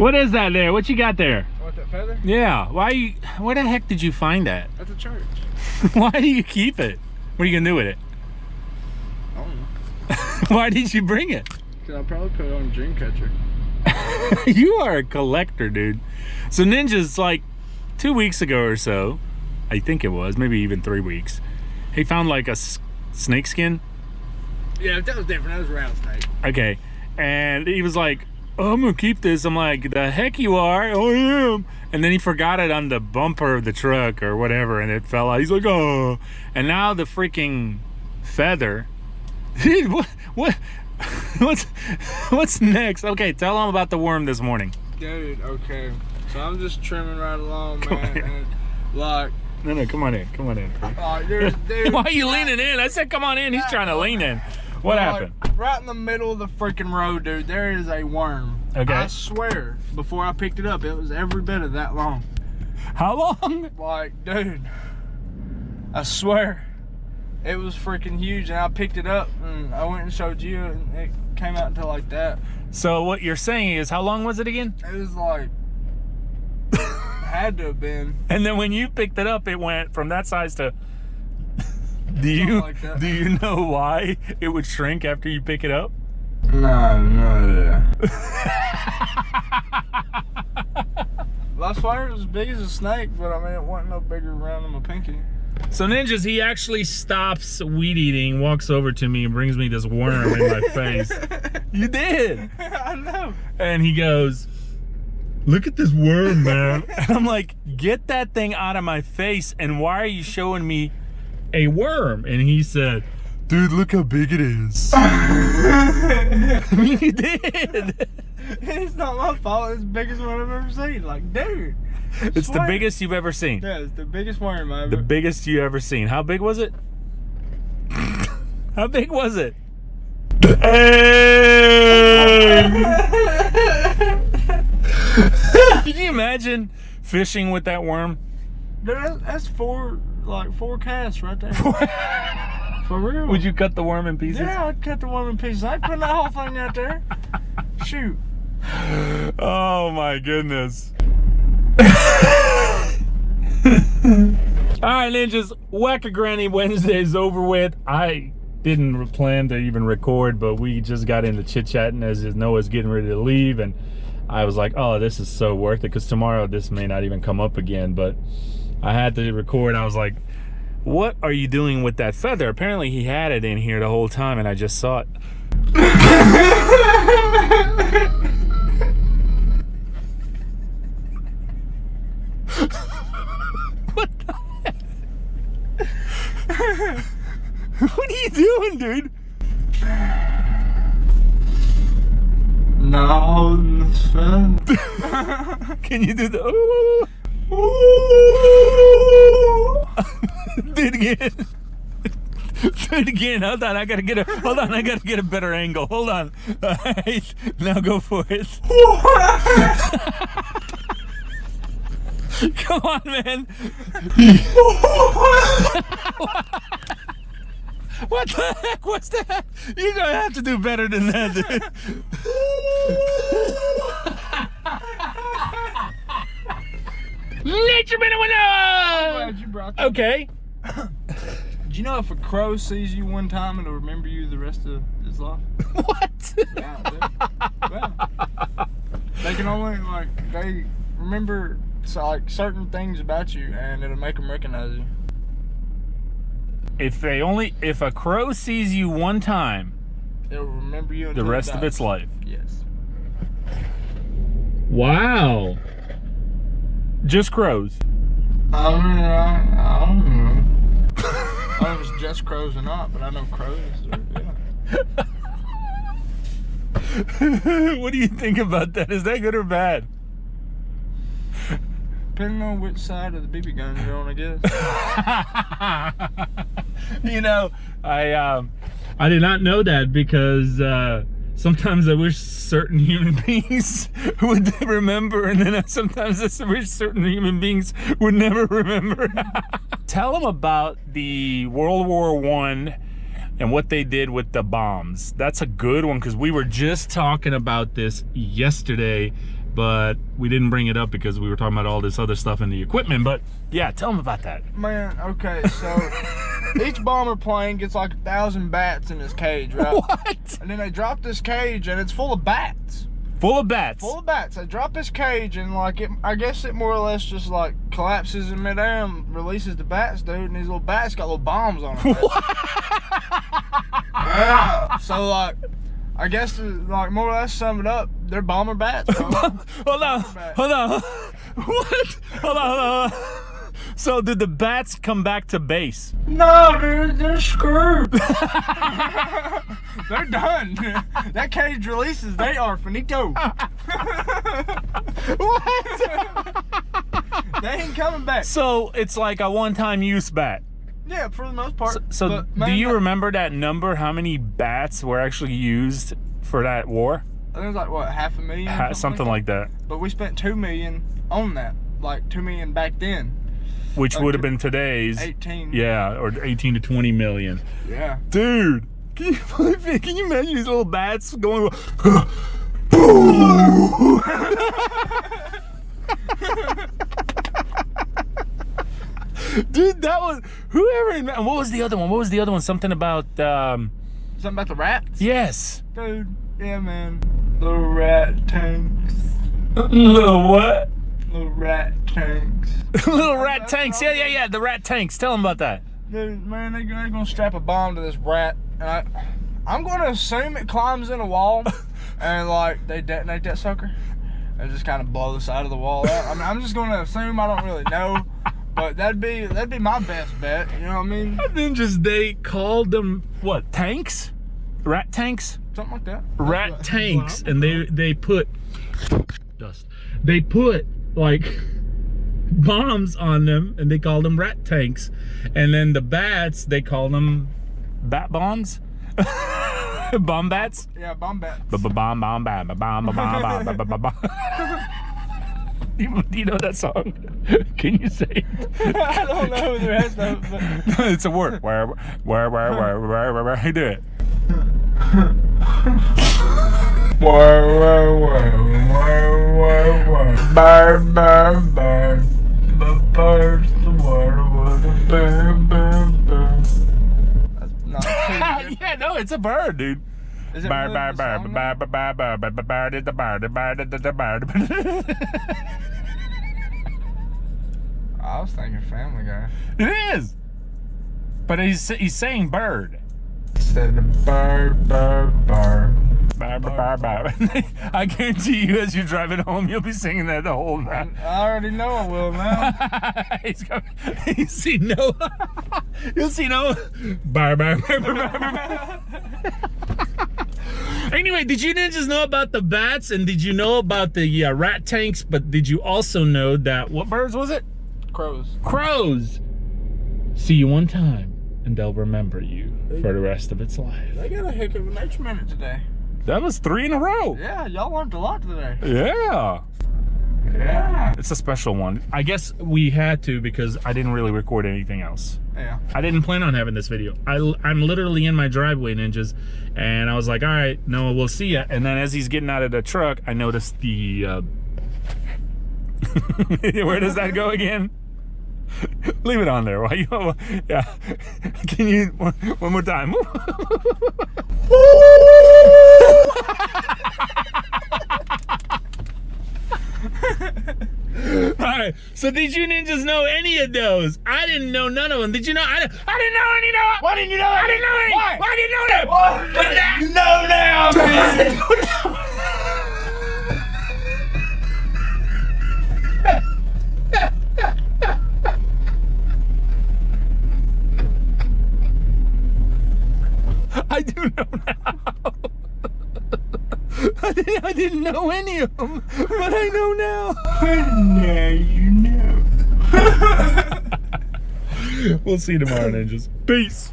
What is that there? What you got there? What, that feather? Yeah. Where the heck did you find that? At the church. Why do you keep it? What are you gonna do with it? I don't know. Why did you bring it? Cause I'll probably put it on a dream catcher. You are a collector, dude. So Ninja's like 2 weeks ago or so, I think it was, maybe even 3 weeks, he found like a snake skin. Yeah, that was different. That was a rattlesnake. Okay. And he was like, oh, I'm gonna keep this. I'm like, the heck you are? Oh, I am. And then he forgot it on the bumper of the truck or whatever, and it fell out. He's like, oh. And now the freaking feather. Dude, what's next? Okay, tell him about the worm this morning. Dude, okay. So I'm just trimming right along, man. And like, no, come on in. Come on in. dude. Why are you leaning in? I said, come on in. He's trying to lean in. What happened? Right in the middle of the freaking road, dude, there is a worm. Okay. I swear, before I picked it up, it was every bit of that long. How long? Like, dude, I swear, it was freaking huge. And I picked it up, and I went and showed you, and it came out to like that. So what you're saying is, how long was it again? It was like, had to have been. And then when you picked it up, it went from that size to... Do you know why it would shrink after you pick it up? No. Well, I swear it was as big as a snake, but I mean, it wasn't no bigger around than my pinky. So Ninjas, he actually stops weed eating, walks over to me and brings me this worm in my face. You did. I know. And he goes, look at this worm, man. And I'm like, get that thing out of my face, and why are you showing me a worm? And he said, dude, look how big it is. I mean, you did. It's not my fault. It's the biggest one I've ever seen. Like, dude. It's the biggest you've ever seen. Yeah, it's the biggest worm I've ever. The biggest you ever seen. How big was it? How big was it? Can you imagine fishing with that worm? Dude, that's four casts right there. For real. Would you cut the worm in pieces? Yeah, I'd cut the worm in pieces. I'd put that whole thing out there. Shoot. Oh my goodness. Alright, Ninjas, Whack-A-Granny Wednesday is over with. I didn't plan to even record, but we just got into chit-chatting as Noah's getting ready to leave, and I was like, oh, this is so worth it, because tomorrow this may not even come up again, but I had to record. I was like, what are you doing with that feather? Apparently he had it in here the whole time, and I just saw it. What the heck? What are you doing, dude? No, it's fun. Can you do the ooh? Do it again. Do it again. Hold on, I gotta get a better angle. Hold on. All right, now go for it. Come on, man. What the heck? What's that? You're gonna have to do better than that, dude. Nature Minute with Noah! Glad you brought that. Okay. Do you know if a crow sees you one time, it'll remember you the rest of his life? What? Yeah, dude. Yeah. They can only, they remember certain things about you, and it'll make them recognize you. If a crow sees you one time, it'll remember you the rest of its life. Yes. Wow. Just crows. I don't know. I don't know if it's just crows or not, but I know crows. Yeah. What do you think about that? Is that good or bad? Depending on which side of the BB gun you're on, I guess. You know, I did not know that, because sometimes I wish certain human beings would remember, and then sometimes I wish certain human beings would never remember. Tell them about the World War I and what they did with the bombs. That's a good one, because we were just talking about this yesterday but we didn't bring it up because we were talking about all this other stuff in the equipment. But yeah, tell them about that. Man, okay, so each bomber plane gets like 1,000 bats in this cage, right? What? And then they drop this cage and it's full of bats. Full of bats. Full of bats. They drop this cage and like I guess it more or less just like collapses in midair and releases the bats, dude. And these little bats got little bombs on them. Yeah. So like, I guess to like more or less sum it up, they're bomber bats. Bro. Hold on. What? Hold on. So did the bats come back to base? No, dude, they're screwed. They're done. That cage releases, they are finito. What? They ain't coming back. So it's like a one-time use bat. Yeah, for the most part. So but, do man, you remember that number? How many bats were actually used for that war? I think it was like what, 500,000? Something like that. But we spent $2 million on that, like $2 million back then. Which would have been today's 18. Yeah, or 18 to 20 million. Yeah. Dude, can you believe it? Can you imagine these little bats going? Dude, that was whoever. What was the other one? What was the other one? Something about Something about the rats? Yes. Dude, yeah, man. Little rat tanks. Little what? Little rat tanks. Little rat tanks. Yeah. The rat tanks. Tell them about that. Dude, man, they're gonna strap a bomb to this rat, and I'm gonna assume it climbs in a wall, and like they detonate that sucker, and just kind of blow the side of the wall out. I mean, I'm just gonna assume. I don't really know, but that'd be my best bet. You know what I mean? And then they called them what? Tanks? Rat tanks? Something like that. Rat tanks, and they put dust. They put like bombs on them, and they called them rat tanks. And then the bats, they call them bat bombs. Bomb bats. Yeah, bomb bats. Bomb bat. You know that song? Can you say it? I don't know the rest of it. But... It's a word. Where? Do it. Yeah, no, it's a bird, dude. Is it really the song, I was thinking Family Guy. It is, but he's saying bird. Said bird. I guarantee you, as you're driving home, you'll be singing that the whole night. I already know I will now. You see Noah. You'll see Noah. Anyway, did you ninjas know about the bats, and did you know about the rat tanks? But did you also know that what birds was it? Crows. Crows see you one time, and they'll remember you for the rest of its life. They got a heck of a nature minute today. That was 3 in a row. Yeah, y'all learned a lot today. Yeah. Yeah. It's a special one. I guess we had to because I didn't really record anything else. Yeah. I didn't plan on having this video. I'm literally in my driveway, ninjas, and I was like, all right, Noah, we'll see ya. And then as he's getting out of the truck, I noticed the where does that go again? Leave it on there. Why you? Yeah. Can you one more time? Alright, so did you ninjas know any of those? I didn't know none of them. Did you know? I didn't know any of them. Why didn't you know that? I didn't know any. Why? Why didn't you know them? But now you know now, man. I do know now. I didn't know any of them, but I know now. Now you know. We'll see you tomorrow, ninjas. Peace.